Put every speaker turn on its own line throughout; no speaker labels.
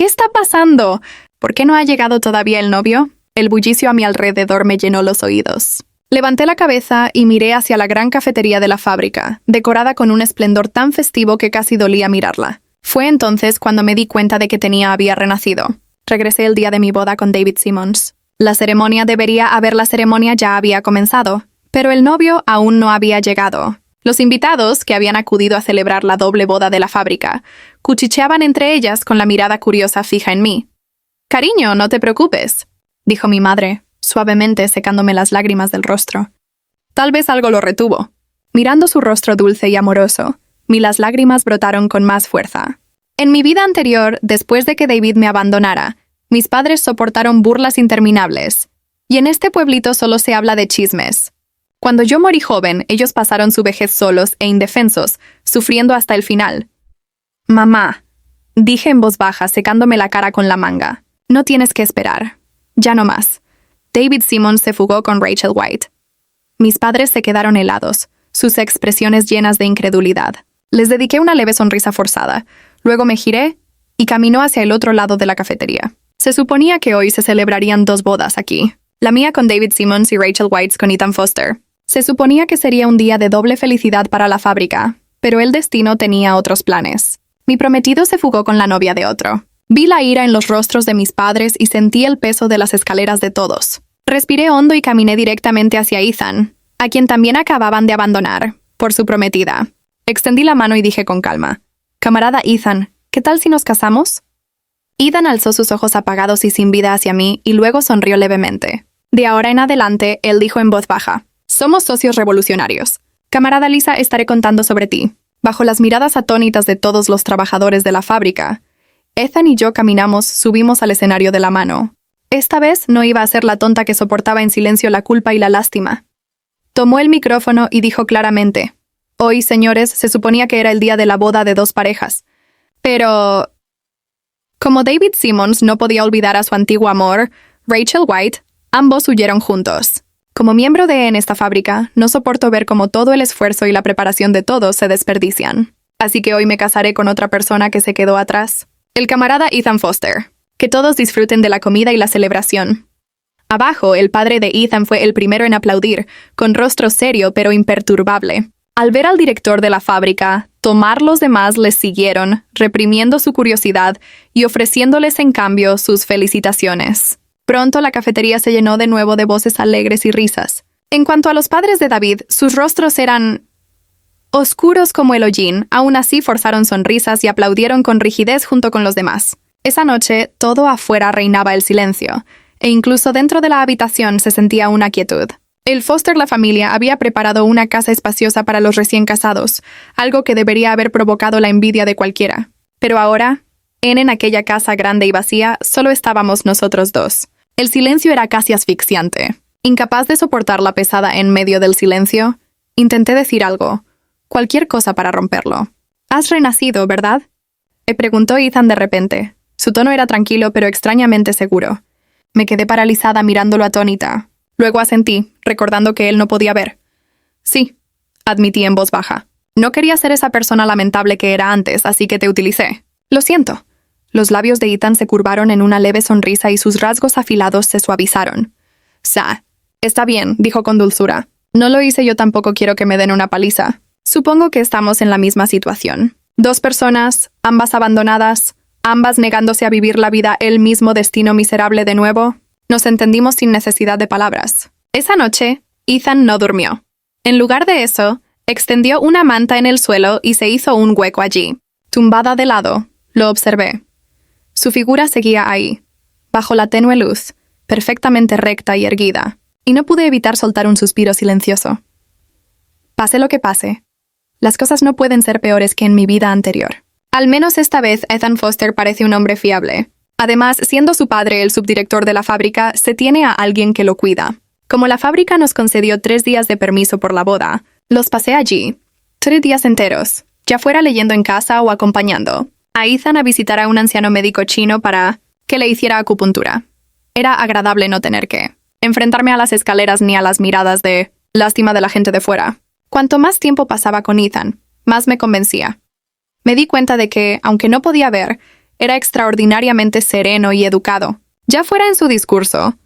¿Qué está pasando? ¿Por qué no ha llegado todavía el novio? El bullicio a mi alrededor me llenó los oídos. Levanté la cabeza y miré hacia la gran cafetería de la fábrica, decorada con un esplendor tan festivo que casi dolía mirarla. Fue entonces cuando me di cuenta de que había renacido. Regresé el día de mi boda con David Simmons. La ceremonia ya había comenzado, pero el novio aún no había llegado. Los invitados, que habían acudido a celebrar la doble boda de la fábrica, cuchicheaban entre ellas con la mirada curiosa fija en mí. «Cariño, no te preocupes», dijo mi madre, suavemente secándome las lágrimas del rostro. Tal vez algo lo retuvo. Mirando su rostro dulce y amoroso, las lágrimas brotaron con más fuerza. En mi vida anterior, después de que David me abandonara, mis padres soportaron burlas interminables. Y en este pueblito solo se habla de chismes. Cuando yo morí joven, ellos pasaron su vejez solos e indefensos, sufriendo hasta el final. «Mamá», dije en voz baja, secándome la cara con la manga. «No tienes que esperar. Ya no más». David Simmons se fugó con Rachel White. Mis padres se quedaron helados, sus expresiones llenas de incredulidad. Les dediqué una leve sonrisa forzada. Luego me giré y caminó hacia el otro lado de la cafetería. Se suponía que hoy se celebrarían 2 bodas aquí. La mía con David Simmons y Rachel White con Ethan Foster. Se suponía que sería un día de doble felicidad para la fábrica, pero el destino tenía otros planes. Mi prometido se fugó con la novia de otro. Vi la ira en los rostros de mis padres y sentí el peso de las escaleras de todos. Respiré hondo y caminé directamente hacia Ethan, a quien también acababan de abandonar, por su prometida. Extendí la mano y dije con calma: «Camarada Ethan, ¿qué tal si nos casamos?» Ethan alzó sus ojos apagados y sin vida hacia mí y luego sonrió levemente. De ahora en adelante, él dijo en voz baja: «Somos socios revolucionarios. Camarada Lisa, estaré contando sobre ti». Bajo las miradas atónitas de todos los trabajadores de la fábrica, Ethan y yo subimos al escenario de la mano. Esta vez no iba a ser la tonta que soportaba en silencio la culpa y la lástima. Tomó el micrófono y dijo claramente: «Hoy, señores, se suponía que era el día de la boda de 2 parejas. Pero como David Simmons no podía olvidar a su antiguo amor, Rachel White, ambos huyeron juntos. Como miembro en esta fábrica, no soporto ver cómo todo el esfuerzo y la preparación de todos se desperdician. Así que hoy me casaré con otra persona que se quedó atrás. El camarada Ethan Foster. Que todos disfruten de la comida y la celebración». Abajo, el padre de Ethan fue el primero en aplaudir, con rostro serio pero imperturbable. Al ver al director de la fábrica, los demás les siguieron, reprimiendo su curiosidad y ofreciéndoles en cambio sus felicitaciones. Pronto la cafetería se llenó de nuevo de voces alegres y risas. En cuanto a los padres de David, sus rostros eran oscuros como el hollín. Aún así forzaron sonrisas y aplaudieron con rigidez junto con los demás. Esa noche, todo afuera reinaba el silencio, e incluso dentro de la habitación se sentía una quietud. El Foster, la familia, había preparado una casa espaciosa para los recién casados, algo que debería haber provocado la envidia de cualquiera. Pero ahora, en aquella casa grande y vacía, solo estábamos nosotros 2. El silencio era casi asfixiante. Incapaz de soportar la pesada en medio del silencio, intenté decir algo, cualquier cosa para romperlo. «Has renacido, ¿verdad?», me preguntó Ethan de repente. Su tono era tranquilo pero extrañamente seguro. Me quedé paralizada mirándolo atónita. Luego asentí, recordando que él no podía ver. «Sí», admití en voz baja. «No quería ser esa persona lamentable que era antes, así que te utilicé. Lo siento». Los labios de Ethan se curvaron en una leve sonrisa y sus rasgos afilados se suavizaron. «Está bien», dijo con dulzura. «No lo hice, yo tampoco quiero que me den una paliza. Supongo que estamos en la misma situación. 2 personas, ambas abandonadas, ambas negándose a vivir la vida el mismo destino miserable de nuevo». Nos entendimos sin necesidad de palabras. Esa noche, Ethan no durmió. En lugar de eso, extendió una manta en el suelo y se hizo un hueco allí. Tumbada de lado, lo observé. Su figura seguía ahí, bajo la tenue luz, perfectamente recta y erguida, y no pude evitar soltar un suspiro silencioso. Pase lo que pase, las cosas no pueden ser peores que en mi vida anterior. Al menos esta vez Ethan Foster parece un hombre fiable. Además, siendo su padre el subdirector de la fábrica, se tiene a alguien que lo cuida. Como la fábrica nos concedió 3 días de permiso por la boda, los pasé allí, 3 días enteros, ya fuera leyendo en casa o acompañando a Ethan a visitar a un anciano médico chino para que le hiciera acupuntura. Era agradable no tener que enfrentarme a las escaleras ni a las miradas de lástima de la gente de fuera. Cuanto más tiempo pasaba con Ethan, más me convencía. Me di cuenta de que, aunque no podía ver, Era extraordinariamente sereno y educado. Ya fuera en su discurso,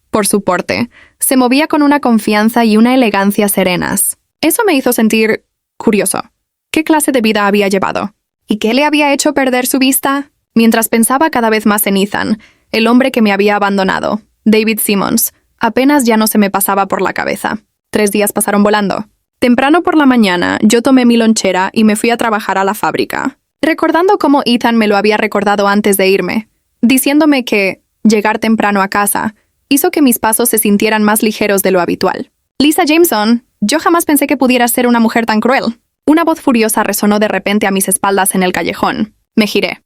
por su porte, se movía con una confianza y una elegancia serenas. Eso me hizo sentir curioso. ¿Qué clase de vida había llevado? ¿Y qué le había hecho perder su vista? Mientras pensaba cada vez más en Ethan, el hombre que me había abandonado, David Simmons, apenas ya no se me pasaba por la cabeza. 3 días pasaron volando. Temprano por la mañana, yo tomé mi lonchera y me fui a trabajar a la fábrica, recordando cómo Ethan me lo había recordado antes de irme, diciéndome que llegar temprano a casa hizo que mis pasos se sintieran más ligeros de lo habitual. Lisa Jameson, yo jamás pensé que pudieras ser una mujer tan cruel. Una voz furiosa resonó de repente a mis espaldas en el callejón. Me giré.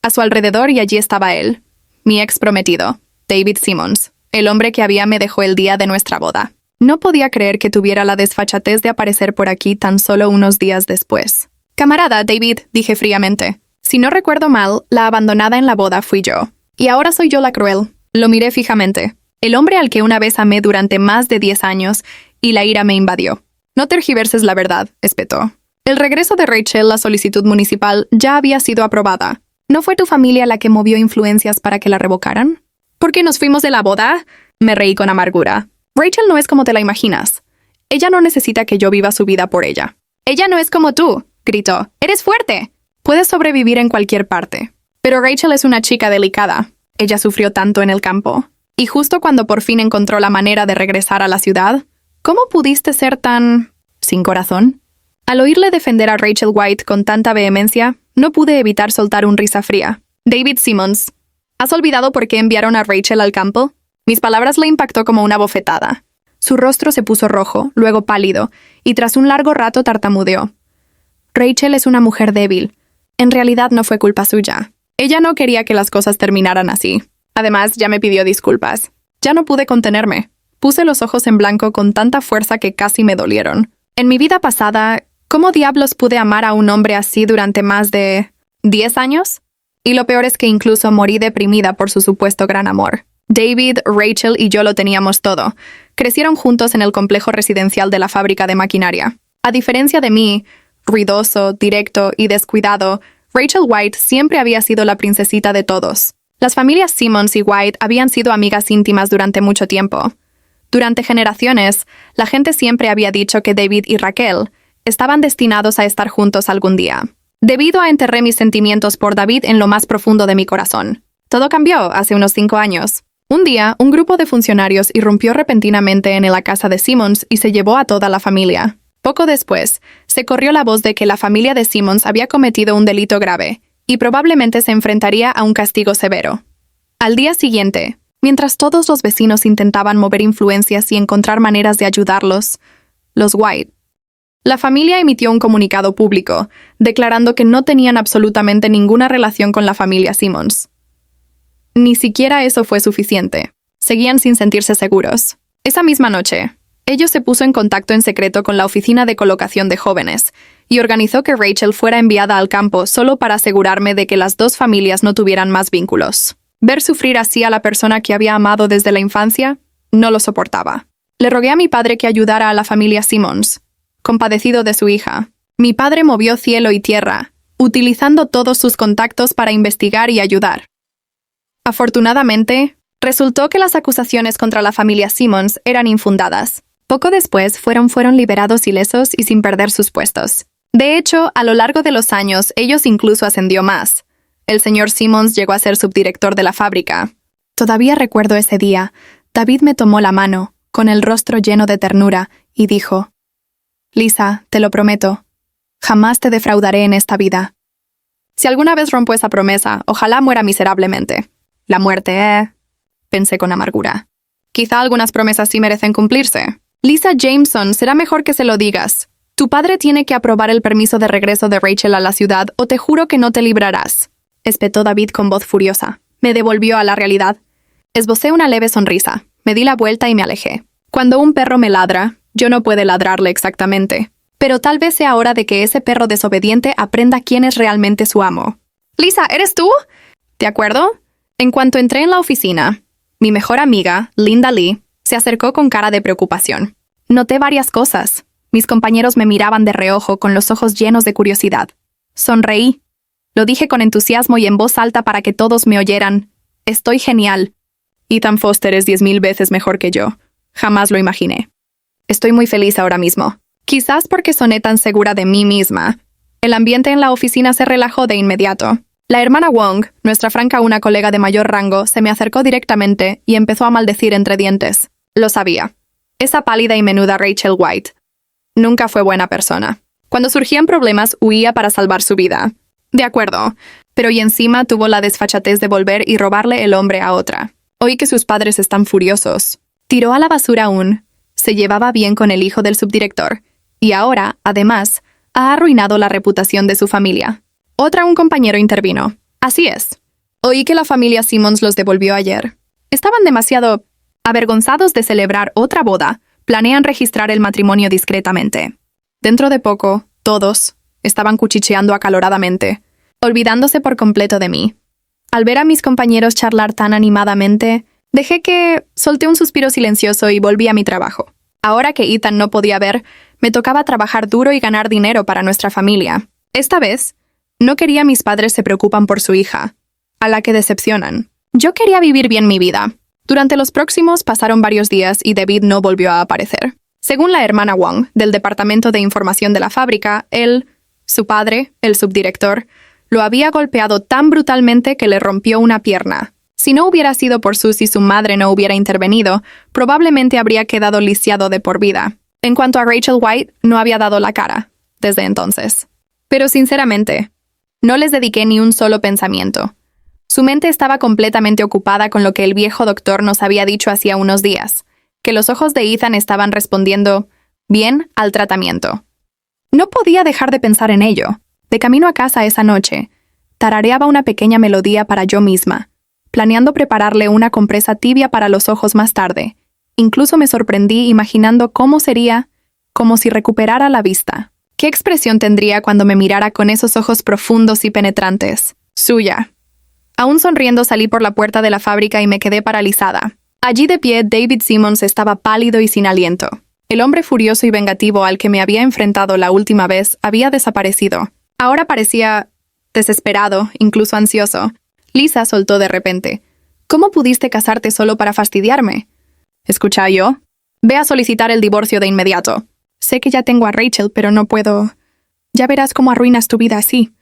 A su alrededor y allí estaba él, mi ex prometido, David Simmons, el hombre que me dejó el día de nuestra boda. No podía creer que tuviera la desfachatez de aparecer por aquí tan solo unos días después. Camarada, David, dije fríamente. Si no recuerdo mal, la abandonada en la boda fui yo. Y ahora soy yo la cruel. Lo miré fijamente. El hombre al que una vez amé durante más de 10 años, y la ira me invadió. No tergiverses la verdad, espetó. El regreso de Rachel, la solicitud municipal, ya había sido aprobada. ¿No fue tu familia la que movió influencias para que la revocaran? ¿Por qué nos fuimos de la boda? Me reí con amargura. Rachel no es como te la imaginas. Ella no necesita que yo viva su vida por ella. Ella no es como tú, gritó. Eres fuerte. Puedes sobrevivir en cualquier parte. Pero Rachel es una chica delicada. Ella sufrió tanto en el campo. Y justo cuando por fin encontró la manera de regresar a la ciudad, ¿cómo pudiste ser tan sin corazón? Al oírle defender a Rachel White con tanta vehemencia, no pude evitar soltar una risa fría. David Simmons, ¿has olvidado por qué enviaron a Rachel al campo? Mis palabras le impactó como una bofetada. Su rostro se puso rojo, luego pálido, y tras un largo rato tartamudeó. Rachel es una mujer débil. En realidad no fue culpa suya. Ella no quería que las cosas terminaran así. Además, ya me pidió disculpas. Ya no pude contenerme. Puse los ojos en blanco con tanta fuerza que casi me dolieron. En mi vida pasada, ¿cómo diablos pude amar a un hombre así durante más de 10 años? Y lo peor es que incluso morí deprimida por su supuesto gran amor. David, Rachel y yo lo teníamos todo. Crecieron juntos en el complejo residencial de la fábrica de maquinaria. A diferencia de mí, ruidoso, directo y descuidado, Rachel White siempre había sido la princesita de todos. Las familias Simmons y White habían sido amigas íntimas durante mucho tiempo. Durante generaciones, la gente siempre había dicho que David y Raquel estaban destinados a estar juntos algún día. Debido a enterré mis sentimientos por David en lo más profundo de mi corazón. Todo cambió hace unos 5 años. Un día, un grupo de funcionarios irrumpió repentinamente en la casa de Simmons y se llevó a toda la familia. Poco después, se corrió la voz de que la familia de Simmons había cometido un delito grave y probablemente se enfrentaría a un castigo severo. Al día siguiente, mientras todos los vecinos intentaban mover influencias y encontrar maneras de ayudarlos, los White, la familia emitió un comunicado público, declarando que no tenían absolutamente ninguna relación con la familia Simmons. Ni siquiera eso fue suficiente. Seguían sin sentirse seguros. Esa misma noche, ellos se puso en contacto en secreto con la oficina de colocación de jóvenes y organizó que Rachel fuera enviada al campo solo para asegurarme de que las dos familias no tuvieran más vínculos. Ver sufrir así a la persona que había amado desde la infancia, no lo soportaba. Le rogué a mi padre que ayudara a la familia Simmons, compadecido de su hija. Mi padre movió cielo y tierra, utilizando todos sus contactos para investigar y ayudar. Afortunadamente, resultó que las acusaciones contra la familia Simmons eran infundadas. Poco después fueron liberados ilesos y sin perder sus puestos. De hecho, a lo largo de los años, ellos incluso ascendió más. El señor Simmons llegó a ser subdirector de la fábrica. Todavía recuerdo ese día. David me tomó la mano, con el rostro lleno de ternura, y dijo: «Lisa, te lo prometo, jamás te defraudaré en esta vida. Si alguna vez rompo esa promesa, ojalá muera miserablemente». La muerte, pensé con amargura. Quizá algunas promesas sí merecen cumplirse. Lisa Jameson, será mejor que se lo digas. Tu padre tiene que aprobar el permiso de regreso de Rachel a la ciudad o te juro que no te librarás, espetó David con voz furiosa. Me devolvió a la realidad. Esbocé una leve sonrisa, me di la vuelta y me alejé. Cuando un perro me ladra, yo no puedo ladrarle exactamente. Pero tal vez sea hora de que ese perro desobediente aprenda quién es realmente su amo. Lisa, ¿eres tú? ¿De acuerdo? En cuanto entré en la oficina, mi mejor amiga, Linda Lee, se acercó con cara de preocupación. Noté varias cosas. Mis compañeros me miraban de reojo con los ojos llenos de curiosidad. Sonreí. Lo dije con entusiasmo y en voz alta para que todos me oyeran. Estoy genial. Ethan Foster es 10,000 veces mejor que yo. Jamás lo imaginé. Estoy muy feliz ahora mismo. Quizás porque soné tan segura de mí misma. El ambiente en la oficina se relajó de inmediato. La hermana Wong, nuestra franca una colega de mayor rango, se me acercó directamente y empezó a maldecir entre dientes. Lo sabía. Esa pálida y menuda Rachel White. Nunca fue buena persona. Cuando surgían problemas, huía para salvar su vida. De acuerdo, pero y encima tuvo la desfachatez de volver y robarle el hombre a otra. Oí que sus padres están furiosos. Tiró a la basura aún. Se llevaba bien con el hijo del subdirector. Y ahora, además, ha arruinado la reputación de su familia. Un compañero intervino. Así es. Oí que la familia Simmons los devolvió ayer. Estaban demasiado avergonzados de celebrar otra boda. Planean registrar el matrimonio discretamente. Dentro de poco, todos estaban cuchicheando acaloradamente, olvidándose por completo de mí. Al ver a mis compañeros charlar tan animadamente, dejé que solté un suspiro silencioso y volví a mi trabajo. Ahora que Ethan no podía ver, me tocaba trabajar duro y ganar dinero para nuestra familia. Esta vez, no quería a mis padres se preocupan por su hija, a la que decepcionan. Yo quería vivir bien mi vida. Durante los próximos pasaron varios días y David no volvió a aparecer. Según la hermana Wong, del Departamento de Información de la fábrica, su padre, el subdirector, lo había golpeado tan brutalmente que le rompió una pierna. Si no hubiera sido por Susie y su madre no hubiera intervenido, probablemente habría quedado lisiado de por vida. En cuanto a Rachel White, no había dado la cara, desde entonces. Pero sinceramente, no les dediqué ni un solo pensamiento. Su mente estaba completamente ocupada con lo que el viejo doctor nos había dicho hacía unos días, que los ojos de Ethan estaban respondiendo bien al tratamiento. No podía dejar de pensar en ello. De camino a casa esa noche, tarareaba una pequeña melodía para yo misma, planeando prepararle una compresa tibia para los ojos más tarde. Incluso me sorprendí imaginando cómo sería, como si recuperara la vista. ¿Qué expresión tendría cuando me mirara con esos ojos profundos y penetrantes? Suya. Aún sonriendo salí por la puerta de la fábrica y me quedé paralizada. Allí de pie, David Simmons estaba pálido y sin aliento. El hombre furioso y vengativo al que me había enfrentado la última vez había desaparecido. Ahora parecía desesperado, incluso ansioso. Lisa soltó de repente. ¿Cómo pudiste casarte solo para fastidiarme? ¿Escucha yo? Ve a solicitar el divorcio de inmediato. Sé que ya tengo a Rachel, pero no puedo. Ya verás cómo arruinas tu vida así.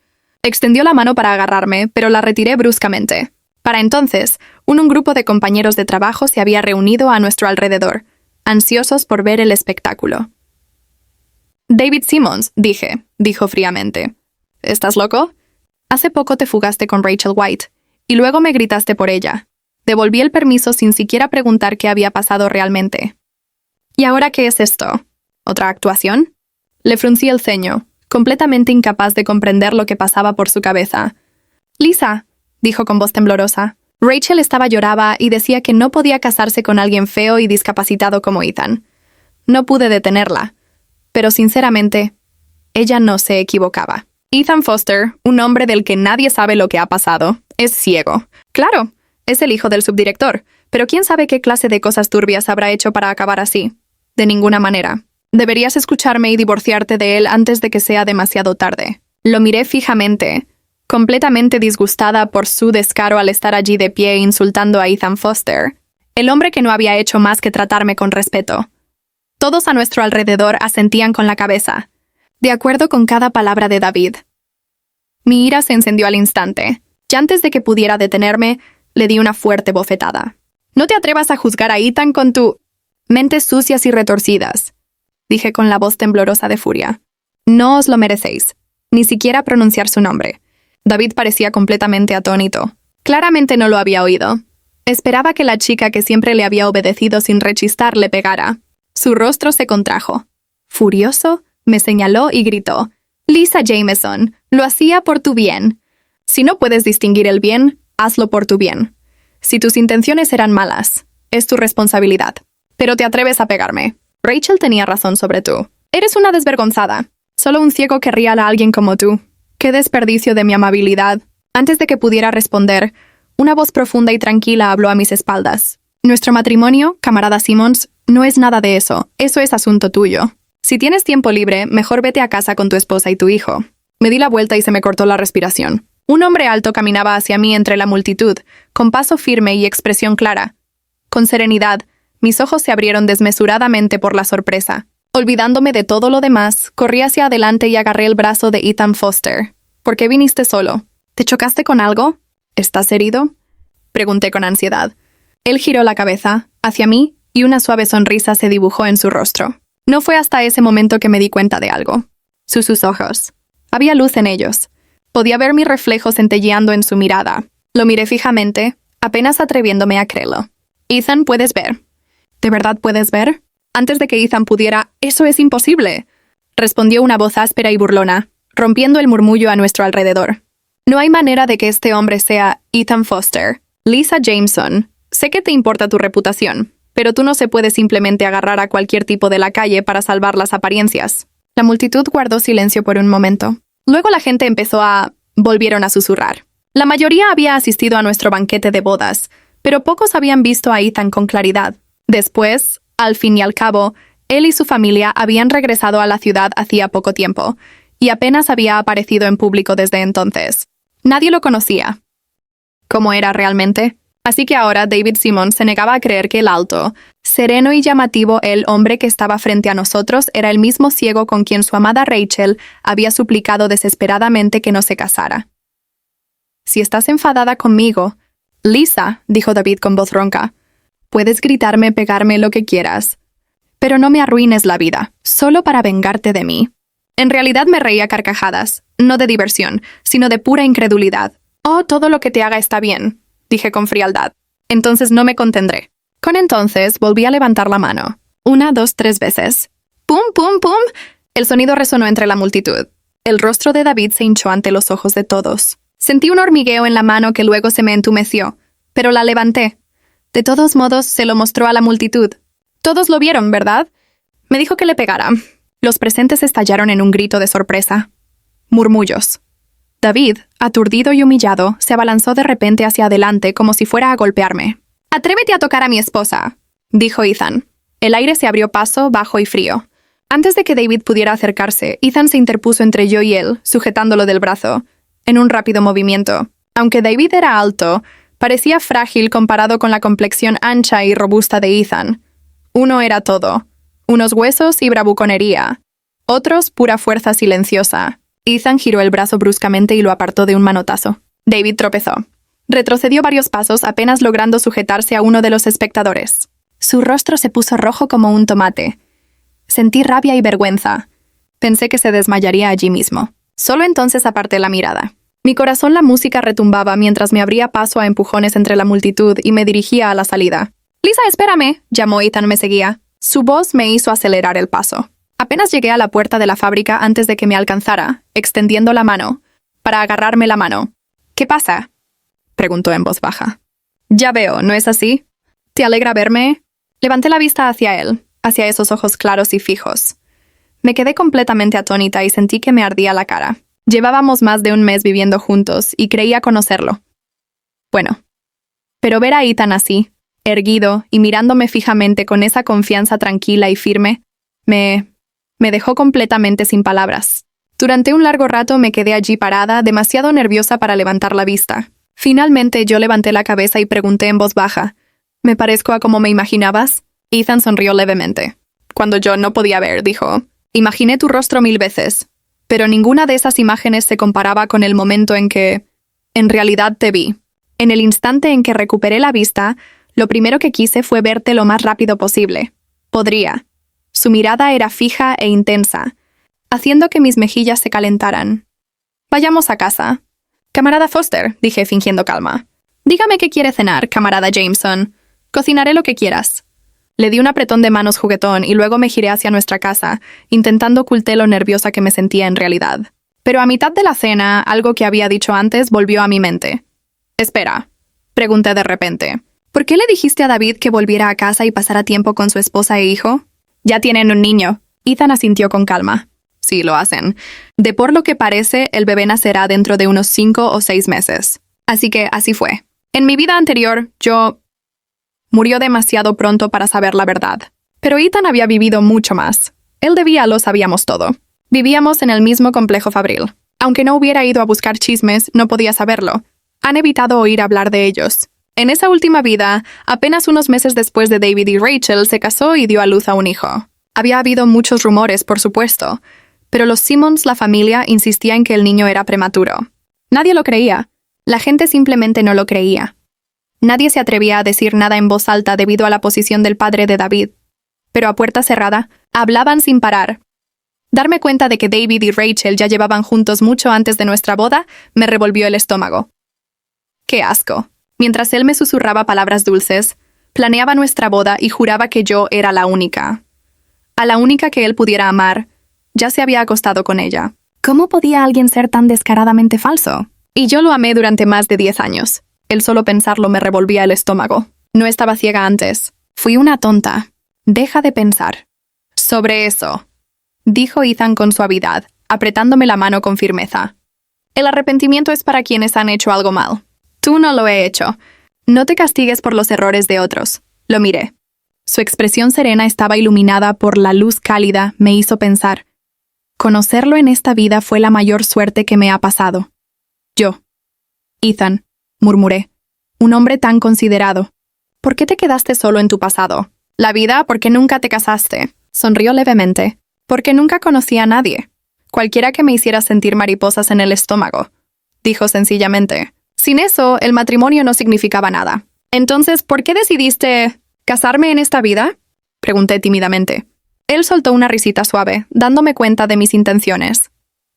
Extendió la mano para agarrarme, pero la retiré bruscamente. Para entonces, un grupo de compañeros de trabajo se había reunido a nuestro alrededor, ansiosos por ver el espectáculo. David Simmons, dijo fríamente. ¿Estás loco? Hace poco te fugaste con Rachel White, y luego me gritaste por ella. Devolví el permiso sin siquiera preguntar qué había pasado realmente. ¿Y ahora qué es esto? ¿Otra actuación? Le fruncí el ceño, completamente incapaz de comprender lo que pasaba por su cabeza. Lisa, dijo con voz temblorosa. Rachel lloraba y decía que no podía casarse con alguien feo y discapacitado como Ethan. No pude detenerla, pero sinceramente, ella no se equivocaba. Ethan Foster, un hombre del que nadie sabe lo que ha pasado, es ciego. Claro, es el hijo del subdirector, pero quién sabe qué clase de cosas turbias habrá hecho para acabar así. De ninguna manera. Deberías escucharme y divorciarte de él antes de que sea demasiado tarde. Lo miré fijamente, completamente disgustada por su descaro al estar allí de pie insultando a Ethan Foster, el hombre que no había hecho más que tratarme con respeto. Todos a nuestro alrededor asentían con la cabeza, de acuerdo con cada palabra de David. Mi ira se encendió al instante, y antes de que pudiera detenerme, le di una fuerte bofetada. No te atrevas a juzgar a Ethan con tu mentes sucias y retorcidas, dije con la voz temblorosa de furia. No os lo merecéis, ni siquiera pronunciar su nombre. David parecía completamente atónito. Claramente no lo había oído. Esperaba que la chica que siempre le había obedecido sin rechistar le pegara. Su rostro se contrajo. Furioso, me señaló y gritó. Lisa Jameson, lo hacía por tu bien. Si no puedes distinguir el bien, hazlo por tu bien. Si tus intenciones eran malas, es tu responsabilidad. Pero te atreves a pegarme. Rachel tenía razón sobre tú. Eres una desvergonzada. Solo un ciego querría a alguien como tú. ¡Qué desperdicio de mi amabilidad! Antes de que pudiera responder, una voz profunda y tranquila habló a mis espaldas. Nuestro matrimonio, camarada Simmons, no es nada de eso. Eso es asunto tuyo. Si tienes tiempo libre, mejor vete a casa con tu esposa y tu hijo. Me di la vuelta y se me cortó la respiración. Un hombre alto caminaba hacia mí entre la multitud, con paso firme y expresión clara. Con serenidad, mis ojos se abrieron desmesuradamente por la sorpresa. Olvidándome de todo lo demás, corrí hacia adelante y agarré el brazo de Ethan Foster. ¿Por qué viniste solo? ¿Te chocaste con algo? ¿Estás herido? Pregunté con ansiedad. Él giró la cabeza hacia mí y una suave sonrisa se dibujó en su rostro. No fue hasta ese momento que me di cuenta de algo. Sus ojos. Había luz en ellos. Podía ver mi reflejo centelleando en su mirada. Lo miré fijamente, apenas atreviéndome a creerlo. Ethan, ¿puedes ver? ¿De verdad puedes ver? Antes de que Ethan pudiera, «¡Eso es imposible!», respondió una voz áspera y burlona, rompiendo el murmullo a nuestro alrededor. No hay manera de que este hombre sea Ethan Foster. Lisa Jameson, sé que te importa tu reputación, pero tú no se puede simplemente agarrar a cualquier tipo de la calle para salvar las apariencias. La multitud guardó silencio por un momento. Luego la gente volvieron a susurrar. La mayoría había asistido a nuestro banquete de bodas, pero pocos habían visto a Ethan con claridad. Después, al fin y al cabo, él y su familia habían regresado a la ciudad hacía poco tiempo, y apenas había aparecido en público desde entonces. Nadie lo conocía. ¿Cómo era realmente? Así que ahora David Simon se negaba a creer que el alto, sereno y llamativo el hombre que estaba frente a nosotros era el mismo ciego con quien su amada Rachel había suplicado desesperadamente que no se casara. «Si estás enfadada conmigo, Lisa», dijo David con voz ronca, «puedes gritarme, pegarme, lo que quieras. Pero no me arruines la vida, solo para vengarte de mí». En realidad me reía a carcajadas, no de diversión, sino de pura incredulidad. «Oh, todo lo que te haga está bien», dije con frialdad. «Entonces no me contendré». Con entonces volví a levantar la mano. 1, 2, 3 veces. ¡Pum, pum, pum! El sonido resonó entre la multitud. El rostro de David se hinchó ante los ojos de todos. Sentí un hormigueo en la mano que luego se me entumeció, pero la levanté. De todos modos, se lo mostró a la multitud. Todos lo vieron, ¿verdad? Me dijo que le pegara. Los presentes estallaron en un grito de sorpresa. Murmullos. David, aturdido y humillado, se abalanzó de repente hacia adelante como si fuera a golpearme. «Atrévete a tocar a mi esposa», dijo Ethan. El aire se abrió paso, bajo y frío. Antes de que David pudiera acercarse, Ethan se interpuso entre yo y él, sujetándolo del brazo, en un rápido movimiento. Aunque David era alto, parecía frágil comparado con la complexión ancha y robusta de Ethan. Uno era todo. Unos huesos y bravuconería. Otros, pura fuerza silenciosa. Ethan giró el brazo bruscamente y lo apartó de un manotazo. David tropezó. Retrocedió varios pasos, apenas logrando sujetarse a uno de los espectadores. Su rostro se puso rojo como un tomate. Sentí rabia y vergüenza. Pensé que se desmayaría allí mismo. Solo entonces aparté la mirada. Mi corazón la música retumbaba mientras me abría paso a empujones entre la multitud y me dirigía a la salida. «Lisa, espérame», llamó Ethan, me seguía. Su voz me hizo acelerar el paso. Apenas llegué a la puerta de la fábrica antes de que me alcanzara, extendiendo la mano, para agarrarme la mano. «¿Qué pasa?», preguntó en voz baja. «Ya veo, ¿no es así? ¿Te alegra verme?» Levanté la vista hacia él, hacia esos ojos claros y fijos. Me quedé completamente atónita y sentí que me ardía la cara. Llevábamos más de un mes viviendo juntos y creía conocerlo. Bueno, pero ver a Ethan así, erguido y mirándome fijamente con esa confianza tranquila y firme, me dejó completamente sin palabras. Durante un largo rato me quedé allí parada, demasiado nerviosa para levantar la vista. Finalmente yo levanté la cabeza y pregunté en voz baja, «¿Me parezco a como me imaginabas?» Ethan sonrió levemente. Cuando yo no podía ver, dijo, «Imaginé tu rostro 1000 veces, pero ninguna de esas imágenes se comparaba con el momento en que, en realidad, te vi. En el instante en que recuperé la vista, lo primero que quise fue verte lo más rápido posible. Podría». Su mirada era fija e intensa, haciendo que mis mejillas se calentaran. «Vayamos a casa». «Camarada Foster», dije fingiendo calma. «Dígame qué quiere cenar, camarada Jameson. Cocinaré lo que quieras». Le di un apretón de manos juguetón y luego me giré hacia nuestra casa, intentando ocultar lo nerviosa que me sentía en realidad. Pero a mitad de la cena, algo que había dicho antes volvió a mi mente. «Espera», pregunté de repente. «¿Por qué le dijiste a David que volviera a casa y pasara tiempo con su esposa e hijo?» «Ya tienen un niño». Ethan asintió con calma. «Sí, lo hacen. De por lo que parece, el bebé nacerá dentro de unos 5 o 6 meses. Así que así fue. En mi vida anterior, murió demasiado pronto para saber la verdad. Pero Ethan había vivido mucho más. Él lo sabíamos todo. Vivíamos en el mismo complejo fabril. Aunque no hubiera ido a buscar chismes, no podía saberlo. Han evitado oír hablar de ellos. En esa última vida, apenas unos meses después de David y Rachel, se casó y dio a luz a un hijo. Había habido muchos rumores, por supuesto, pero los Simmons, la familia, insistía en que el niño era prematuro. Nadie lo creía. La gente simplemente no lo creía. Nadie se atrevía a decir nada en voz alta debido a la posición del padre de David. Pero a puerta cerrada, hablaban sin parar. Darme cuenta de que David y Rachel ya llevaban juntos mucho antes de nuestra boda me revolvió el estómago. ¡Qué asco! Mientras él me susurraba palabras dulces, planeaba nuestra boda y juraba que yo era la única. A la única que él pudiera amar, ya se había acostado con ella. ¿Cómo podía alguien ser tan descaradamente falso? Y yo lo amé durante más de 10 años. El solo pensarlo me revolvía el estómago. No estaba ciega antes. Fui una tonta. Deja de pensar. Sobre eso, dijo Ethan con suavidad, apretándome la mano con firmeza. El arrepentimiento es para quienes han hecho algo mal. Tú no lo he hecho. No te castigues por los errores de otros. Lo miré. Su expresión serena estaba iluminada por la luz cálida, me hizo pensar. Conocerlo en esta vida fue la mayor suerte que me ha pasado. Yo. Ethan, murmuré. Un hombre tan considerado. ¿Por qué te quedaste solo en tu pasado? La vida, porque nunca te casaste. Sonrió levemente. Porque nunca conocí a nadie. Cualquiera que me hiciera sentir mariposas en el estómago. Dijo sencillamente. Sin eso, el matrimonio no significaba nada. Entonces, ¿por qué decidiste casarme en esta vida? Pregunté tímidamente. Él soltó una risita suave, dándome cuenta de mis intenciones.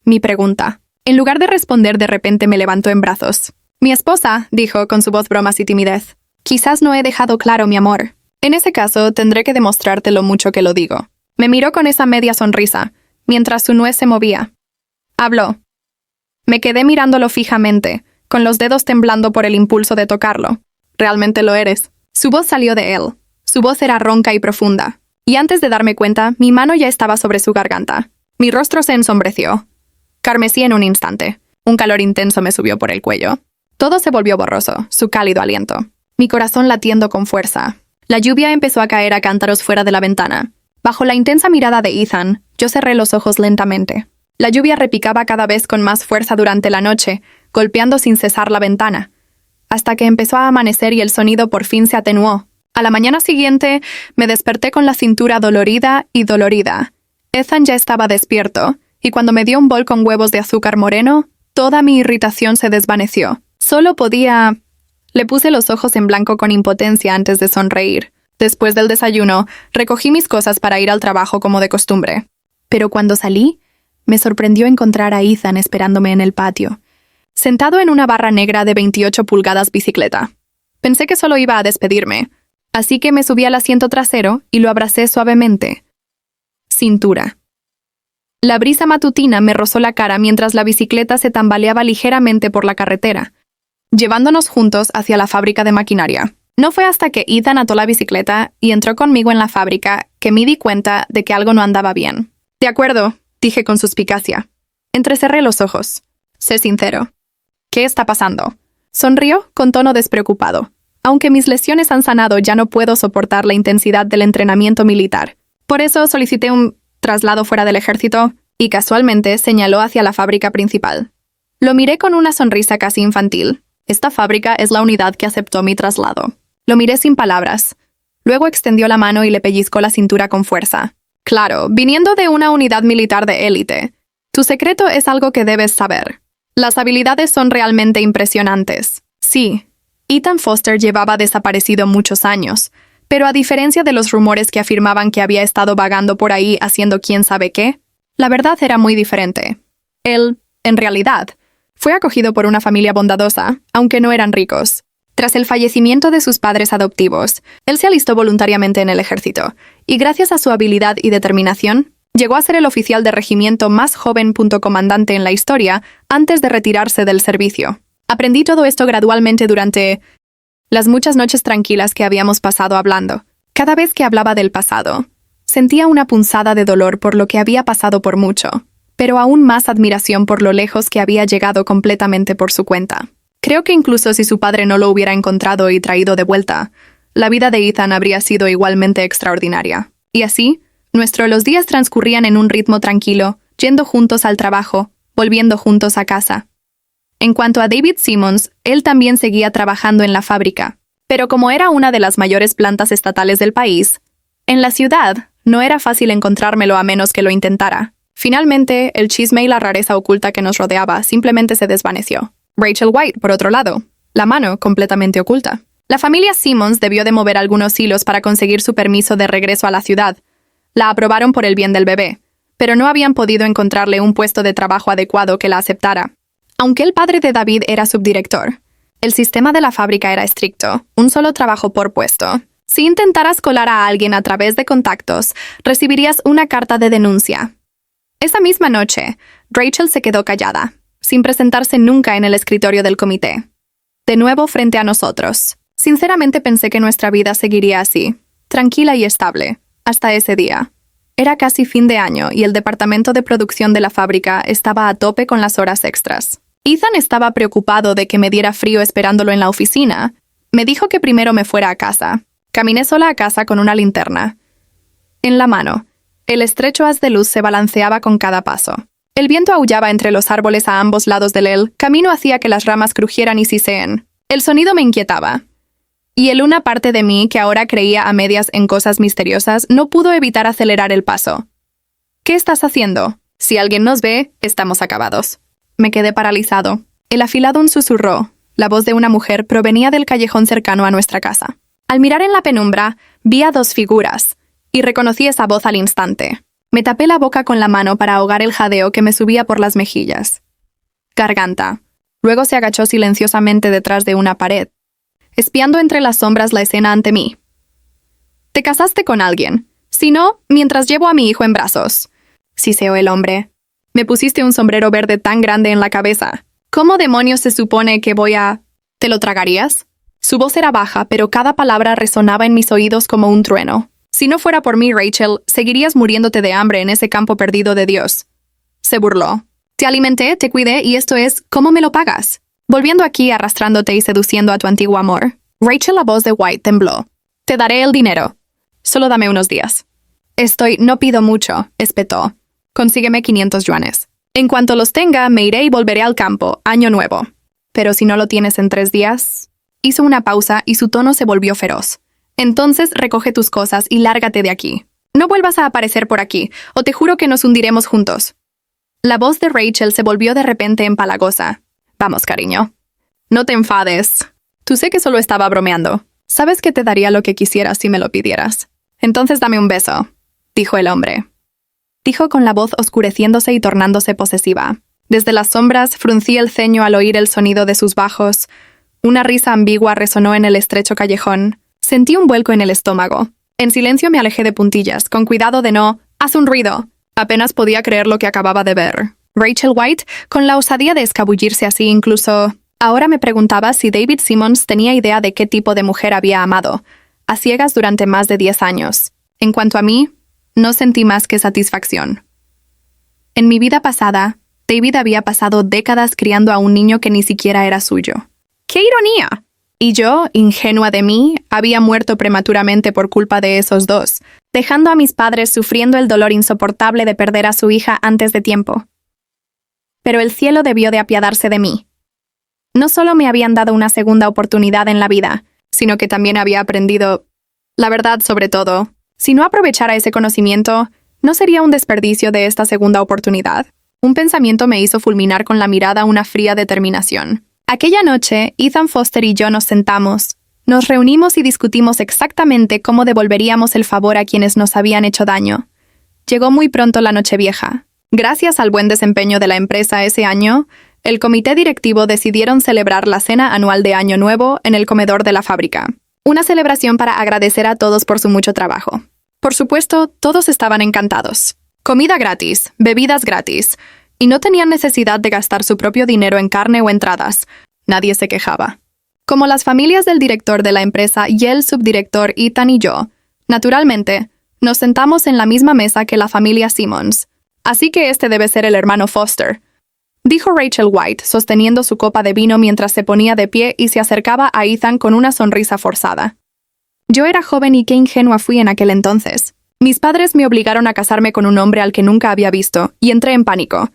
Mi pregunta. En lugar de responder, de repente me levantó en brazos. Mi esposa, dijo con su voz bromas y timidez. Quizás no he dejado claro mi amor. En ese caso, tendré que demostrarte lo mucho que lo digo. Me miró con esa media sonrisa, mientras su nuez se movía. Habló. Me quedé mirándolo fijamente, con los dedos temblando por el impulso de tocarlo. Realmente lo eres. Su voz salió de él. Su voz era ronca y profunda. Y antes de darme cuenta, mi mano ya estaba sobre su garganta. Mi rostro se ensombreció. Carmesí en un instante. Un calor intenso me subió por el cuello. Todo se volvió borroso, su cálido aliento. Mi corazón latiendo con fuerza. La lluvia empezó a caer a cántaros fuera de la ventana. Bajo la intensa mirada de Ethan, yo cerré los ojos lentamente. La lluvia repicaba cada vez con más fuerza durante la noche, golpeando sin cesar la ventana, hasta que empezó a amanecer y el sonido por fin se atenuó. A la mañana siguiente, me desperté con la cintura dolorida y dolorida. Ethan ya estaba despierto, y cuando me dio un bol con huevos de azúcar moreno, toda mi irritación se desvaneció. Solo podía... Le puse los ojos en blanco con impotencia antes de sonreír. Después del desayuno, recogí mis cosas para ir al trabajo como de costumbre. Pero cuando salí, me sorprendió encontrar a Ethan esperándome en el patio, sentado en una barra negra de 28 pulgadas bicicleta. Pensé que solo iba a despedirme, así que me subí al asiento trasero y lo abracé suavemente. Cintura. La brisa matutina me rozó la cara mientras la bicicleta se tambaleaba ligeramente por la carretera, llevándonos juntos hacia la fábrica de maquinaria. No fue hasta que Ethan ató la bicicleta y entró conmigo en la fábrica que me di cuenta de que algo no andaba bien. De acuerdo, dije con suspicacia. Entrecerré los ojos. Sé sincero. ¿Qué está pasando? Sonrió con tono despreocupado. Aunque mis lesiones han sanado, ya no puedo soportar la intensidad del entrenamiento militar. Por eso solicité un traslado fuera del ejército y casualmente señaló hacia la fábrica principal. Lo miré con una sonrisa casi infantil. Esta fábrica es la unidad que aceptó mi traslado. Lo miré sin palabras. Luego extendió la mano y le pellizcó la cintura con fuerza. Claro, viniendo de una unidad militar de élite. Tu secreto es algo que debes saber. Las habilidades son realmente impresionantes. Sí, Ethan Foster llevaba desaparecido muchos años, pero a diferencia de los rumores que afirmaban que había estado vagando por ahí haciendo quién sabe qué, la verdad era muy diferente. Él, en realidad, fue acogido por una familia bondadosa, aunque no eran ricos. Tras el fallecimiento de sus padres adoptivos, él se alistó voluntariamente en el ejército, y gracias a su habilidad y determinación, llegó a ser el oficial de regimiento más joven comandante en la historia antes de retirarse del servicio. Aprendí todo esto gradualmente durante las muchas noches tranquilas que habíamos pasado hablando. Cada vez que hablaba del pasado, sentía una punzada de dolor por lo que había pasado por mucho, pero aún más admiración por lo lejos que había llegado completamente por su cuenta. Creo que incluso si su padre no lo hubiera encontrado y traído de vuelta, la vida de Ethan habría sido igualmente extraordinaria. Y así, los días transcurrían en un ritmo tranquilo, yendo juntos al trabajo, volviendo juntos a casa. En cuanto a David Simmons, él también seguía trabajando en la fábrica. Pero como era una de las mayores plantas estatales del país, en la ciudad no era fácil encontrármelo a menos que lo intentara. Finalmente, el chisme y la rareza oculta que nos rodeaba simplemente se desvaneció. Rachel White, por otro lado, la mano completamente oculta. La familia Simmons debió de mover algunos hilos para conseguir su permiso de regreso a la ciudad. La aprobaron por el bien del bebé, pero no habían podido encontrarle un puesto de trabajo adecuado que la aceptara. Aunque el padre de David era subdirector, el sistema de la fábrica era estricto, un solo trabajo por puesto. Si intentaras colar a alguien a través de contactos, recibirías una carta de denuncia. Esa misma noche, Rachel se quedó callada, sin presentarse nunca en el escritorio del comité. De nuevo frente a nosotros. Sinceramente pensé que nuestra vida seguiría así, tranquila y estable, hasta ese día. Era casi fin de año y el departamento de producción de la fábrica estaba a tope con las horas extras. Ethan estaba preocupado de que me diera frío esperándolo en la oficina. Me dijo que primero me fuera a casa. Caminé sola a casa con una linterna en la mano. El estrecho haz de luz se balanceaba con cada paso. El viento aullaba entre los árboles a ambos lados del él, camino hacía que las ramas crujieran y siseen. El sonido me inquietaba. Y una parte de mí, que ahora creía a medias en cosas misteriosas, no pudo evitar acelerar el paso. ¿Qué estás haciendo? Si alguien nos ve, estamos acabados. Me quedé paralizado. El afilado susurró. La voz de una mujer provenía del callejón cercano a nuestra casa. Al mirar en la penumbra, vi a dos figuras, y reconocí esa voz al instante. Me tapé la boca con la mano para ahogar el jadeo que me subía por las mejillas. Garganta. Luego se agachó silenciosamente detrás de una pared, espiando entre las sombras la escena ante mí. ¿Te casaste con alguien? Si no, mientras llevo a mi hijo en brazos. Siseó el hombre. Me pusiste un sombrero verde tan grande en la cabeza. ¿Cómo demonios se supone que voy a...? ¿Te lo tragarías? Su voz era baja, pero cada palabra resonaba en mis oídos como un trueno. Si no fuera por mí, Rachel, seguirías muriéndote de hambre en ese campo perdido de Dios. Se burló. Te alimenté, te cuidé, y esto es, ¿cómo me lo pagas? Volviendo aquí, arrastrándote y seduciendo a tu antiguo amor. Rachel, la voz de White, tembló. Te daré el dinero. Solo dame unos días. No pido mucho, espetó. Consígueme 500 yuanes. En cuanto los tenga, me iré y volveré al campo, año nuevo. Pero si no lo tienes en 3 días... Hizo una pausa y su tono se volvió feroz. Entonces recoge tus cosas y lárgate de aquí. No vuelvas a aparecer por aquí, o te juro que nos hundiremos juntos. La voz de Rachel se volvió de repente empalagosa. Vamos, cariño. No te enfades. Tú sé que solo estaba bromeando. Sabes que te daría lo que quisieras si me lo pidieras. Entonces dame un beso, dijo el hombre. Dijo con la voz oscureciéndose y tornándose posesiva. Desde las sombras fruncí el ceño al oír el sonido de sus bajos. Una risa ambigua resonó en el estrecho callejón. Sentí un vuelco en el estómago. En silencio me alejé de puntillas, con cuidado de no... ¡Haz un ruido! Apenas podía creer lo que acababa de ver. Rachel White, con la osadía de escabullirse así incluso... Ahora me preguntaba si David Simmons tenía idea de qué tipo de mujer había amado, a ciegas durante más de 10 años. En cuanto a mí, no sentí más que satisfacción. En mi vida pasada, David había pasado décadas criando a un niño que ni siquiera era suyo. ¡Qué ironía! Y yo, ingenua de mí, había muerto prematuramente por culpa de esos dos, dejando a mis padres sufriendo el dolor insoportable de perder a su hija antes de tiempo. Pero el cielo debió de apiadarse de mí. No solo me habían dado una segunda oportunidad en la vida, sino que también había aprendido, la verdad sobre todo, si no aprovechara ese conocimiento, ¿no sería un desperdicio de esta segunda oportunidad? Un pensamiento me hizo fulminar con la mirada una fría determinación. Aquella noche, Ethan Foster y yo nos sentamos, nos reunimos y discutimos exactamente cómo devolveríamos el favor a quienes nos habían hecho daño. Llegó muy pronto la Nochevieja. Gracias al buen desempeño de la empresa ese año, el comité directivo decidieron celebrar la cena anual de Año Nuevo en el comedor de la fábrica. Una celebración para agradecer a todos por su mucho trabajo. Por supuesto, todos estaban encantados. Comida gratis, bebidas gratis, y no tenían necesidad de gastar su propio dinero en carne o entradas. Nadie se quejaba. Como las familias del director de la empresa y el subdirector Ethan y yo, naturalmente, nos sentamos en la misma mesa que la familia Simmons. Así que este debe ser el hermano Foster, dijo Rachel White, sosteniendo su copa de vino mientras se ponía de pie y se acercaba a Ethan con una sonrisa forzada. Yo era joven y qué ingenua fui en aquel entonces. Mis padres me obligaron a casarme con un hombre al que nunca había visto, y entré en pánico.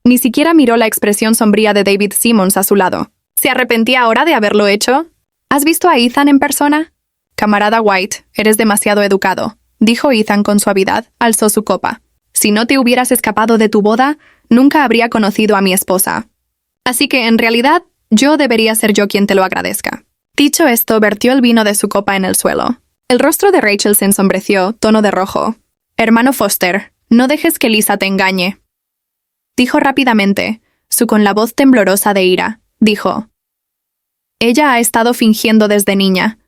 Ni siquiera miró la expresión sombría de David Simmons a su lado. ¿Se arrepentía ahora de haberlo hecho? ¿Has visto a Ethan en persona? Camarada White, eres demasiado educado, dijo Ethan con suavidad. Alzó su copa. Si no te hubieras escapado de tu boda, nunca habría conocido a mi esposa. Así que, en realidad, yo debería ser yo quien te lo agradezca. Dicho esto, vertió el vino de su copa en el suelo. El rostro de Rachel se ensombreció, tono de rojo. Hermano Foster, no dejes que Lisa te engañe. Dijo rápidamente, con la voz temblorosa de ira. Dijo: ella ha estado fingiendo desde niña.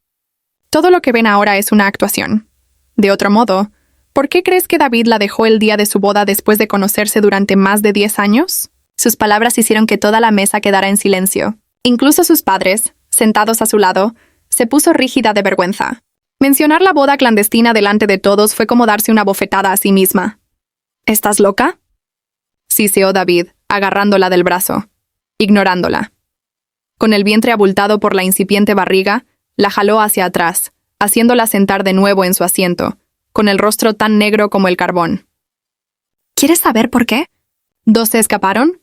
Todo lo que ven ahora es una actuación. De otro modo, ¿por qué crees que David la dejó el día de su boda después de conocerse durante más de 10 años? Sus palabras hicieron que toda la mesa quedara en silencio. Incluso sus padres, sentados a su lado, se puso rígida de vergüenza. Mencionar la boda clandestina delante de todos fue como darse una bofetada a sí misma. ¿Estás loca? Siseó David, agarrándola del brazo, ignorándola. Con el vientre abultado por la incipiente barriga, la jaló hacia atrás, haciéndola sentar de nuevo en su asiento, con el rostro tan negro como el carbón. ¿Quieres saber por qué? ¿Dos se escaparon?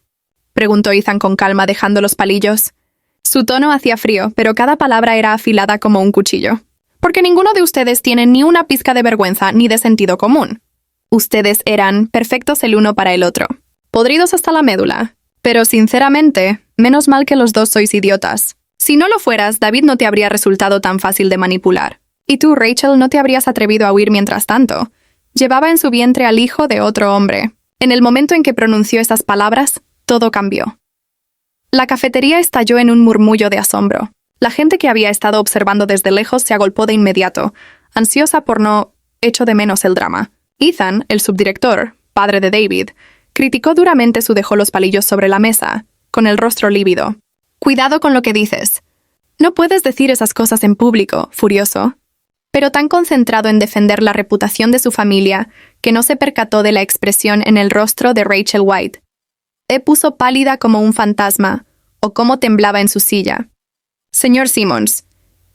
Preguntó Ethan con calma, dejando los palillos. Su tono hacía frío, pero cada palabra era afilada como un cuchillo. Porque ninguno de ustedes tiene ni una pizca de vergüenza ni de sentido común. Ustedes eran perfectos el uno para el otro, podridos hasta la médula. Pero sinceramente, menos mal que los dos sois idiotas. Si no lo fueras, David no te habría resultado tan fácil de manipular. Y tú, Rachel, no te habrías atrevido a huir mientras tanto. Llevaba en su vientre al hijo de otro hombre. En el momento en que pronunció esas palabras, todo cambió. La cafetería estalló en un murmullo de asombro. La gente que había estado observando desde lejos se agolpó de inmediato, ansiosa por no echar de menos el drama. Ethan, el subdirector, padre de David, criticó duramente. Dejó los palillos sobre la mesa, con el rostro lívido. Cuidado con lo que dices. No puedes decir esas cosas en público, furioso. Pero tan concentrado en defender la reputación de su familia, que no se percató de la expresión en el rostro de Rachel White. Puso pálida como un fantasma, o cómo temblaba en su silla. Señor Simmons,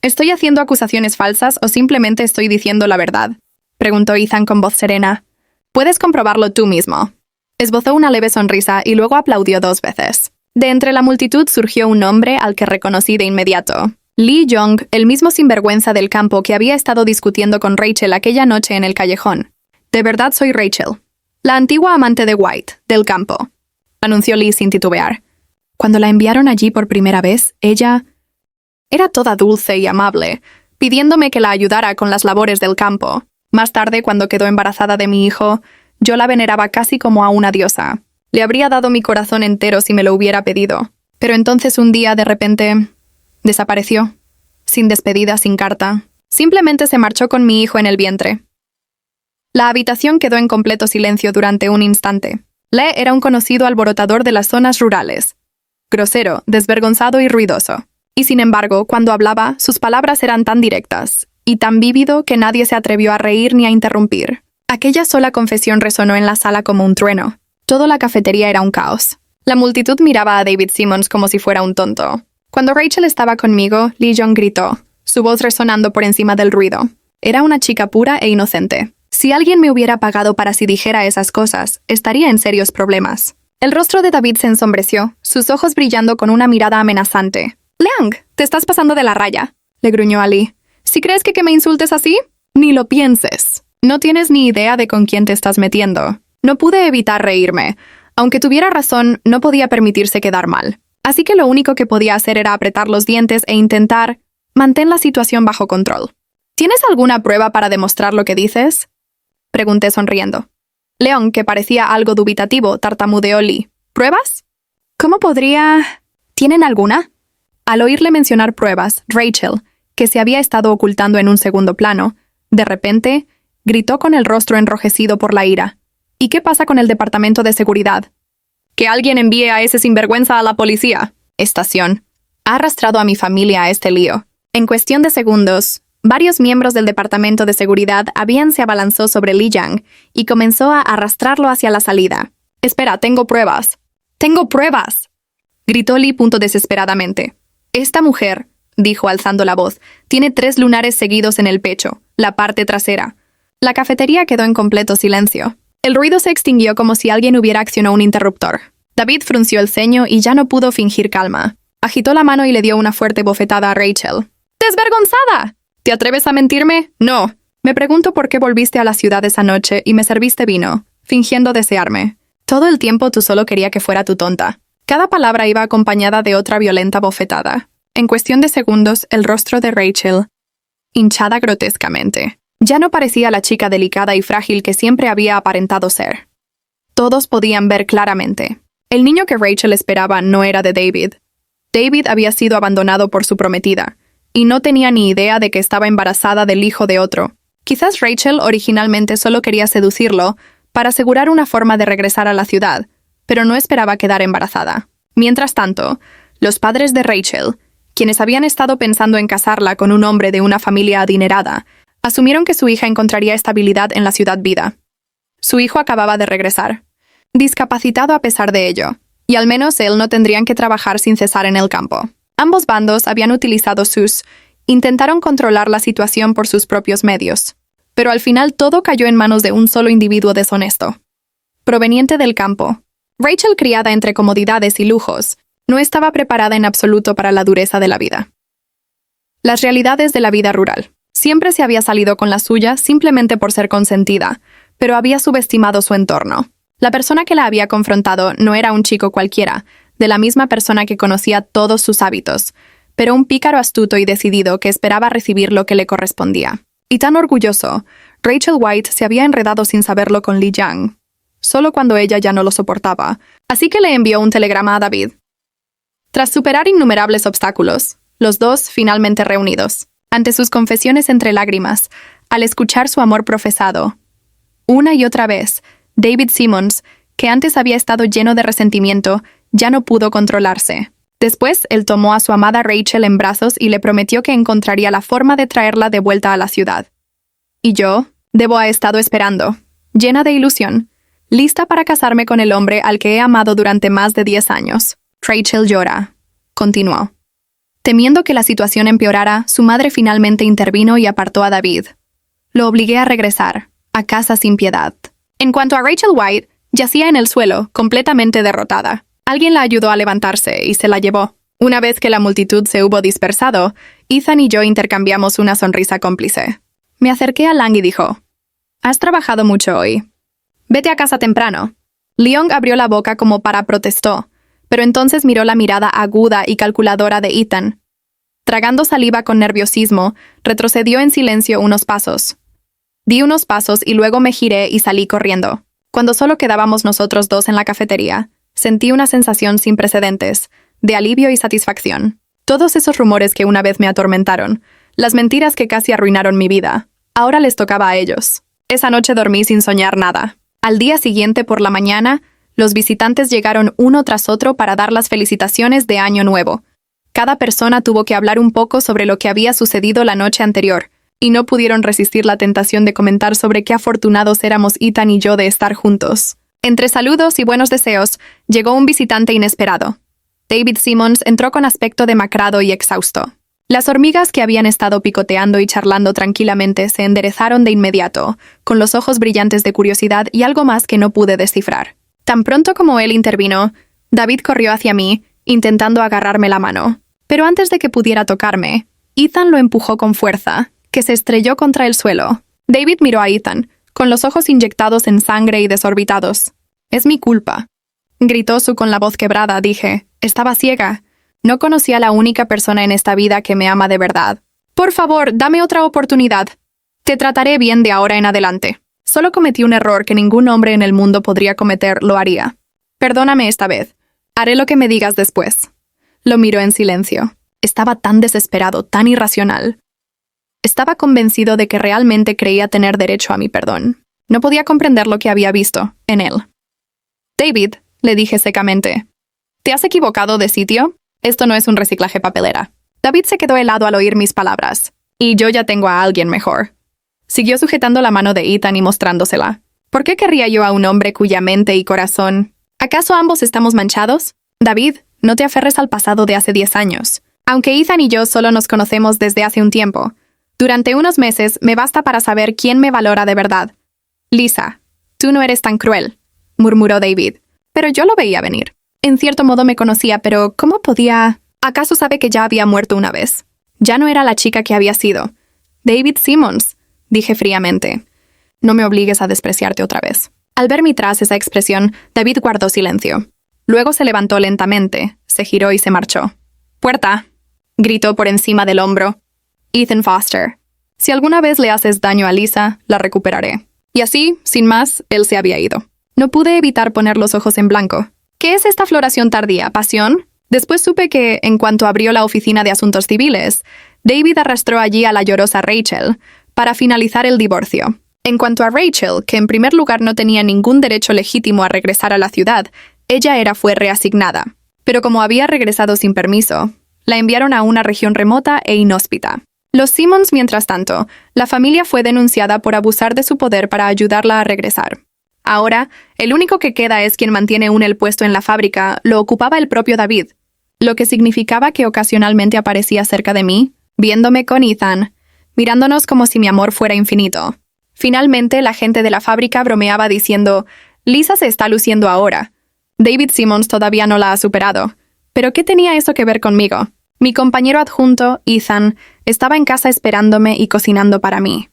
¿estoy haciendo acusaciones falsas o simplemente estoy diciendo la verdad? Preguntó Ethan con voz serena. Puedes comprobarlo tú mismo. Esbozó una leve sonrisa y luego aplaudió 2 veces. De entre la multitud surgió un hombre al que reconocí de inmediato. Lee Young, el mismo sinvergüenza del campo que había estado discutiendo con Rachel aquella noche en el callejón. De verdad soy Rachel, la antigua amante de White, del campo, anunció Lee sin titubear. Cuando la enviaron allí por primera vez, ella era toda dulce y amable, pidiéndome que la ayudara con las labores del campo. Más tarde, cuando quedó embarazada de mi hijo, yo la veneraba casi como a una diosa. Le habría dado mi corazón entero si me lo hubiera pedido. Pero entonces un día, de repente, desapareció. Sin despedida, sin carta. Simplemente se marchó con mi hijo en el vientre. La habitación quedó en completo silencio durante un instante. Lee era un conocido alborotador de las zonas rurales. Grosero, desvergonzado y ruidoso. Y sin embargo, cuando hablaba, sus palabras eran tan directas y tan vívido que nadie se atrevió a reír ni a interrumpir. Aquella sola confesión resonó en la sala como un trueno. Toda la cafetería era un caos. La multitud miraba a David Simmons como si fuera un tonto. Cuando Rachel estaba conmigo, Lee Young gritó, su voz resonando por encima del ruido. Era una chica pura e inocente. Si alguien me hubiera pagado para si dijera esas cosas, estaría en serios problemas. El rostro de David se ensombreció, sus ojos brillando con una mirada amenazante. «Leung, te estás pasando de la raya», le gruñó a Lee. «Si crees que me insultes así, ni lo pienses. No tienes ni idea de con quién te estás metiendo». No pude evitar reírme. Aunque tuviera razón, no podía permitirse quedar mal. Así que lo único que podía hacer era apretar los dientes e intentar mantén la situación bajo control. ¿Tienes alguna prueba para demostrar lo que dices?, pregunté sonriendo. León, que parecía algo dubitativo, tartamudeó Lee. ¿Pruebas? ¿Cómo podría...? ¿Tienen alguna? Al oírle mencionar pruebas, Rachel, que se había estado ocultando en un segundo plano, de repente, gritó con el rostro enrojecido por la ira. ¿Y qué pasa con el departamento de seguridad? Que alguien envíe a ese sinvergüenza a la policía. Estación. Ha arrastrado a mi familia a este lío. En cuestión de segundos, varios miembros del departamento de seguridad se abalanzó sobre Lee Young y comenzó a arrastrarlo hacia la salida. Espera, tengo pruebas. ¡Tengo pruebas!, gritó Lee desesperadamente. Esta mujer, dijo alzando la voz, tiene 3 lunares seguidos en el pecho, la parte trasera. La cafetería quedó en completo silencio. El ruido se extinguió como si alguien hubiera accionado un interruptor. David frunció el ceño y ya no pudo fingir calma. Agitó la mano y le dio una fuerte bofetada a Rachel. ¡Desvergonzada! ¿Te atreves a mentirme? No. Me pregunto por qué volviste a la ciudad esa noche y me serviste vino, fingiendo desearme. Todo el tiempo tú solo quería que fuera tu tonta. Cada palabra iba acompañada de otra violenta bofetada. En cuestión de segundos, el rostro de Rachel, hinchada grotescamente, ya no parecía la chica delicada y frágil que siempre había aparentado ser. Todos podían ver claramente. El niño que Rachel esperaba no era de David. David había sido abandonado por su prometida, y no tenía ni idea de que estaba embarazada del hijo de otro. Quizás Rachel originalmente solo quería seducirlo para asegurar una forma de regresar a la ciudad, pero no esperaba quedar embarazada. Mientras tanto, los padres de Rachel, quienes habían estado pensando en casarla con un hombre de una familia adinerada, asumieron que su hija encontraría estabilidad en la ciudad vida. Su hijo acababa de regresar, discapacitado a pesar de ello, y al menos él no tendrían que trabajar sin cesar en el campo. Ambos bandos habían utilizado intentaron controlar la situación por sus propios medios, pero al final todo cayó en manos de un solo individuo deshonesto. Proveniente del campo, Rachel, criada entre comodidades y lujos, no estaba preparada en absoluto para la dureza de la vida. Las realidades de la vida rural. Siempre se había salido con la suya simplemente por ser consentida, pero había subestimado su entorno. La persona que la había confrontado no era un chico cualquiera, de la misma persona que conocía todos sus hábitos, pero un pícaro astuto y decidido que esperaba recibir lo que le correspondía. Y tan orgulloso, Rachel White se había enredado sin saberlo con Li Jiang, solo cuando ella ya no lo soportaba, así que le envió un telegrama a David. Tras superar innumerables obstáculos, los dos finalmente reunidos, ante sus confesiones entre lágrimas, al escuchar su amor profesado. Una y otra vez, David Simmons, que antes había estado lleno de resentimiento, ya no pudo controlarse. Después, él tomó a su amada Rachel en brazos y le prometió que encontraría la forma de traerla de vuelta a la ciudad. Y yo, debo haber estado esperando, llena de ilusión, lista para casarme con el hombre al que he amado durante más de 10 años. Rachel llora, continuó. Temiendo que la situación empeorara, su madre finalmente intervino y apartó a David. Lo obligué a regresar, a casa sin piedad. En cuanto a Rachel White, yacía en el suelo, completamente derrotada. Alguien la ayudó a levantarse y se la llevó. Una vez que la multitud se hubo dispersado, Ethan y yo intercambiamos una sonrisa cómplice. Me acerqué a Lang y dijo, «Has trabajado mucho hoy. Vete a casa temprano». Leong abrió la boca como para protestó, pero entonces miró la mirada aguda y calculadora de Ethan. Tragando saliva con nerviosismo, retrocedió en silencio unos pasos. Di unos pasos y luego me giré y salí corriendo. Cuando solo quedábamos nosotros dos en la cafetería, sentí una sensación sin precedentes, de alivio y satisfacción. Todos esos rumores que una vez me atormentaron, las mentiras que casi arruinaron mi vida, ahora les tocaba a ellos. Esa noche dormí sin soñar nada. Al día siguiente por la mañana, los visitantes llegaron uno tras otro para dar las felicitaciones de Año Nuevo. Cada persona tuvo que hablar un poco sobre lo que había sucedido la noche anterior, y no pudieron resistir la tentación de comentar sobre qué afortunados éramos Ethan y yo de estar juntos. Entre saludos y buenos deseos, llegó un visitante inesperado. David Simmons entró con aspecto demacrado y exhausto. Las hormigas que habían estado picoteando y charlando tranquilamente se enderezaron de inmediato, con los ojos brillantes de curiosidad y algo más que no pude descifrar. Tan pronto como él intervino, David corrió hacia mí, intentando agarrarme la mano. Pero antes de que pudiera tocarme, Ethan lo empujó con fuerza, que se estrelló contra el suelo. David miró a Ethan, con los ojos inyectados en sangre y desorbitados. «Es mi culpa», gritó con la voz quebrada. Dije, «Estaba ciega. No conocía a la única persona en esta vida que me ama de verdad. Por favor, dame otra oportunidad. Te trataré bien de ahora en adelante. Solo cometí un error que ningún hombre en el mundo podría cometer, lo haría. Perdóname esta vez. Haré lo que me digas después». Lo miró en silencio. Estaba tan desesperado, tan irracional. Estaba convencido de que realmente creía tener derecho a mi perdón. No podía comprender lo que había visto en él. «David», le dije secamente, «¿te has equivocado de sitio? Esto no es un reciclaje papelera». David se quedó helado al oír mis palabras. «Y yo ya tengo a alguien mejor». Siguió sujetando la mano de Ethan y mostrándosela. ¿Por qué querría yo a un hombre cuya mente y corazón? ¿Acaso ambos estamos manchados? David, no te aferres al pasado de hace 10 años. Aunque Ethan y yo solo nos conocemos desde hace un tiempo, durante unos meses me basta para saber quién me valora de verdad. «Lisa, tú no eres tan cruel», murmuró David, pero yo lo veía venir. En cierto modo me conocía, pero ¿cómo podía? ¿Acaso sabe que ya había muerto una vez? Ya no era la chica que había sido. David Simmons, dije fríamente. No me obligues a despreciarte otra vez. Al ver mi tras esa expresión, David guardó silencio. Luego se levantó lentamente, se giró y se marchó. «¡Puerta!», gritó por encima del hombro. «Ethan Foster. Si alguna vez le haces daño a Lisa, la recuperaré». Y así, sin más, él se había ido. No pude evitar poner los ojos en blanco. ¿Qué es esta floración tardía? ¿Pasión? Después supe que, en cuanto abrió la oficina de asuntos civiles, David arrastró allí a la llorosa Rachel para finalizar el divorcio. En cuanto a Rachel, que en primer lugar no tenía ningún derecho legítimo a regresar a la ciudad, ella fue reasignada. Pero como había regresado sin permiso, la enviaron a una región remota e inhóspita. Los Simmons, mientras tanto, la familia fue denunciada por abusar de su poder para ayudarla a regresar. Ahora, el único que queda es quien mantiene el puesto en la fábrica, lo ocupaba el propio David, lo que significaba que ocasionalmente aparecía cerca de mí, viéndome con Ethan, mirándonos como si mi amor fuera infinito. Finalmente, la gente de la fábrica bromeaba diciendo, «Lisa se está luciendo ahora. David Simmons todavía no la ha superado». ¿Pero qué tenía eso que ver conmigo? Mi compañero adjunto, Ethan, estaba en casa esperándome y cocinando para mí.